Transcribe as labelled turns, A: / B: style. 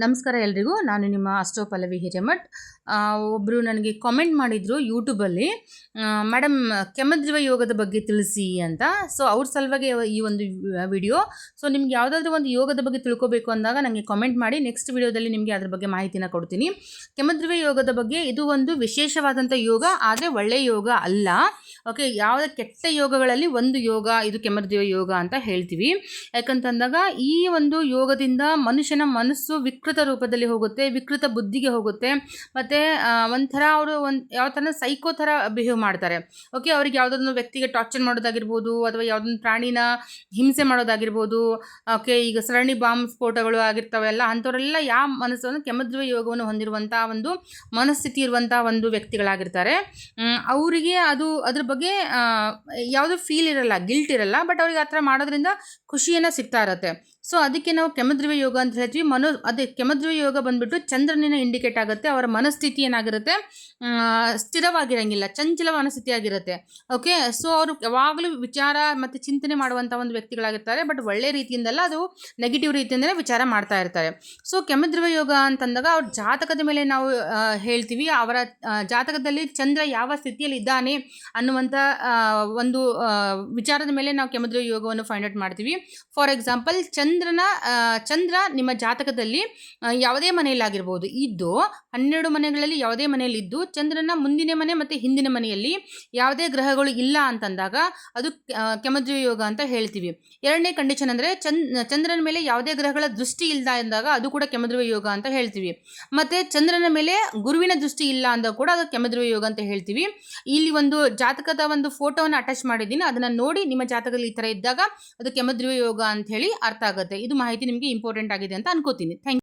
A: ನಮಸ್ಕಾರ ಎಲ್ರಿಗೂ. ನಾನು ನಿಮ್ಮ ಅಷ್ಟೋ ಪಲ್ಲವಿ ಹಿರೇಮಠ್. ಒಬ್ಬರು ನನಗೆ ಕಾಮೆಂಟ್ ಮಾಡಿದರು ಯೂಟ್ಯೂಬಲ್ಲಿ, ಮೇಡಮ್ ಕೆಮದ್ರಿವ ಯೋಗದ ಬಗ್ಗೆ ತಿಳಿಸಿ ಅಂತ. ಸೊ ಅವ್ರ ಸಲುವಾಗಿ ಈ ಒಂದು ವಿಡಿಯೋ. ಸೊ ನಿಮ್ಗೆ ಯಾವುದಾದ್ರೂ ಒಂದು ಯೋಗದ ಬಗ್ಗೆ ತಿಳ್ಕೊಬೇಕು ಅಂದಾಗ ನನಗೆ ಕಾಮೆಂಟ್ ಮಾಡಿ, ನೆಕ್ಸ್ಟ್ ವಿಡಿಯೋದಲ್ಲಿ ನಿಮಗೆ ಅದ್ರ ಬಗ್ಗೆ ಮಾಹಿತಿನ ಕೊಡ್ತೀನಿ. ಕೆಮದ್ರಿವ ಯೋಗದ ಬಗ್ಗೆ ಇದು ಒಂದು ವಿಶೇಷವಾದಂಥ ಯೋಗ, ಆದರೆ ಒಳ್ಳೆಯ ಯೋಗ ಅಲ್ಲ. ಓಕೆ, ಯಾವುದೇ ಕೆಟ್ಟ ಯೋಗಗಳಲ್ಲಿ ಒಂದು ಯೋಗ ಇದು ಕೆಮದ್ರಿವ ಯೋಗ ಅಂತ ಹೇಳ್ತೀವಿ. ಯಾಕಂತಂದಾಗ ಈ ಒಂದು ಯೋಗದಿಂದ ಮನುಷ್ಯನ ಮನಸ್ಸು ವಿಕೃತ ರೂಪದಲ್ಲಿ ಹೋಗುತ್ತೆ, ವಿಕೃತ ಬುದ್ಧಿಗೆ ಹೋಗುತ್ತೆ. ಮತ್ತು ಒಂಥರ ಅವರು ಯಾವ ಥರ ಸೈಕೋ ಥರ ಬಿಹೇವ್ ಮಾಡ್ತಾರೆ. ಓಕೆ, ಅವ್ರಿಗೆ ಯಾವುದೊಂದು ವ್ಯಕ್ತಿಗೆ ಟಾರ್ಚರ್ ಮಾಡೋದಾಗಿರ್ಬೋದು, ಅಥವಾ ಯಾವುದೊಂದು ಪ್ರಾಣಿನ ಹಿಂಸೆ ಮಾಡೋದಾಗಿರ್ಬೋದು. ಓಕೆ, ಈಗ ಸರಣಿ ಬಾಂಬ್ ಸ್ಫೋಟಗಳು ಆಗಿರ್ತಾವೆಲ್ಲ, ಅಂಥವರೆಲ್ಲ ಯಾವ ಮನಸ್ಸನ್ನು ಕೆಮದ್ರಿವ ಯೋಗವನ್ನು ಹೊಂದಿರುವಂಥ ಒಂದು ಮನಸ್ಥಿತಿ ಇರುವಂಥ ಒಂದು ವ್ಯಕ್ತಿಗಳಾಗಿರ್ತಾರೆ. ಅವರಿಗೆ ಅದ್ರ ಬಗ್ಗೆ ಯಾವುದೂ ಫೀಲ್ ಇರಲ್ಲ, ಗಿಲ್ಟ್ ಇರಲ್ಲ, ಬಟ್ ಅವ್ರಿಗೆ ಆ ಥರ ಮಾಡೋದ್ರಿಂದ ಖುಷಿಯನ್ನು ಸಿಗ್ತಾ ಇರುತ್ತೆ. ಸೊ ಅದಕ್ಕೆ ನಾವು ಕೆಮದ್ರಿವ ಯೋಗ ಅಂತ ಹೇಳ್ತೀವಿ. ಅದೇ ಕೆಮದ್ರಿವ ಯೋಗ ಬಂದ್ಬಿಟ್ಟು ಚಂದ್ರನಿನ ಇಂಡಿಕೇಟ್ ಆಗುತ್ತೆ. ಅವರ ಮನಸ್ಥಿತಿ ಏನಾಗಿರುತ್ತೆ, ಸ್ಥಿರವಾಗಿರಂಗಿಲ್ಲ, ಚಂಚಲ ಮನಸ್ಥಿತಿ ಆಗಿರುತ್ತೆ. ಓಕೆ, ಸೊ ಅವರು ಯಾವಾಗಲೂ ವಿಚಾರ ಮತ್ತು ಚಿಂತನೆ ಮಾಡುವಂಥ ಒಂದು ವ್ಯಕ್ತಿಗಳಾಗಿರ್ತಾರೆ. ಬಟ್ ಒಳ್ಳೆ ರೀತಿಯಿಂದಲ್ಲ, ಅದು ನೆಗೆಟಿವ್ ರೀತಿಯಿಂದಲೇ ವಿಚಾರ ಮಾಡ್ತಾ ಇರ್ತಾರೆ. ಸೊ ಕೆಮದ್ರಿವ ಯೋಗ ಅಂತಂದಾಗ ಅವ್ರ ಜಾತಕದ ಮೇಲೆ ನಾವು ಹೇಳ್ತೀವಿ, ಅವರ ಜಾತಕದಲ್ಲಿ ಚಂದ್ರ ಯಾವ ಸ್ಥಿತಿಯಲ್ಲಿ ಇದ್ದಾನೆ ಅನ್ನುವಂಥ ಒಂದು ವಿಚಾರದ ಮೇಲೆ ನಾವು ಕೆಮದ್ರಿವ ಯೋಗವನ್ನು ಫೈಂಡ್ ಔಟ್ ಮಾಡ್ತೀವಿ. ಫಾರ್ ಎಕ್ಸಾಂಪಲ್, ಚಂದ್ರ ನಿಮ್ಮ ಜಾತಕದಲ್ಲಿ ಯಾವುದೇ ಮನೆಯಲ್ಲಾಗಿರ್ಬೋದು ಇದ್ದು, 12 ಮನೆಗಳಲ್ಲಿ ಯಾವುದೇ ಮನೆಯಲ್ಲಿ ಇದ್ದು, ಚಂದ್ರನ ಮುಂದಿನ ಮನೆ ಮತ್ತು ಹಿಂದಿನ ಮನೆಯಲ್ಲಿ ಯಾವುದೇ ಗ್ರಹಗಳು ಇಲ್ಲ ಅಂತಂದಾಗ ಅದು ಕೆಮದ್ರಿವ ಯೋಗ ಅಂತ ಹೇಳ್ತೀವಿ. ಎರಡನೇ ಕಂಡೀಷನ್ ಅಂದರೆ ಚಂದ್ರನ ಮೇಲೆ ಯಾವುದೇ ಗ್ರಹಗಳ ದೃಷ್ಟಿ ಇಲ್ಲ ಅಂದಾಗ ಅದು ಕೂಡ ಕೆಮದ್ರಿವ ಯೋಗ ಅಂತ ಹೇಳ್ತೀವಿ. ಮತ್ತು ಚಂದ್ರನ ಮೇಲೆ ಗುರುವಿನ ದೃಷ್ಟಿ ಇಲ್ಲ ಅಂದಾಗ ಕೂಡ ಅದು ಕೆಮದ್ರಿವ ಯೋಗ ಅಂತ ಹೇಳ್ತೀವಿ. ಇಲ್ಲಿ ಒಂದು ಜಾತಕದ ಒಂದು ಫೋಟೋವನ್ನು ಅಟ್ಯಾಚ್ ಮಾಡಿದ್ದೀನಿ, ಅದನ್ನು ನೋಡಿ ನಿಮ್ಮ ಜಾತಕದಲ್ಲಿ ಈ ಥರ ಇದ್ದಾಗ ಅದು ಕೆಮದ್ರಿವ ಯೋಗ ಅಂತ ಹೇಳಿ ಅರ್ಥ ಆಗುತ್ತೆ. ಇದು ಮಾಹಿತಿ ನಿಮಗೆ ಇಂಪಾರ್ಟೆಂಟ್ ಆಗಿದೆ ಅಂತ ಅನ್ಕೋತೀನಿ. Thank you.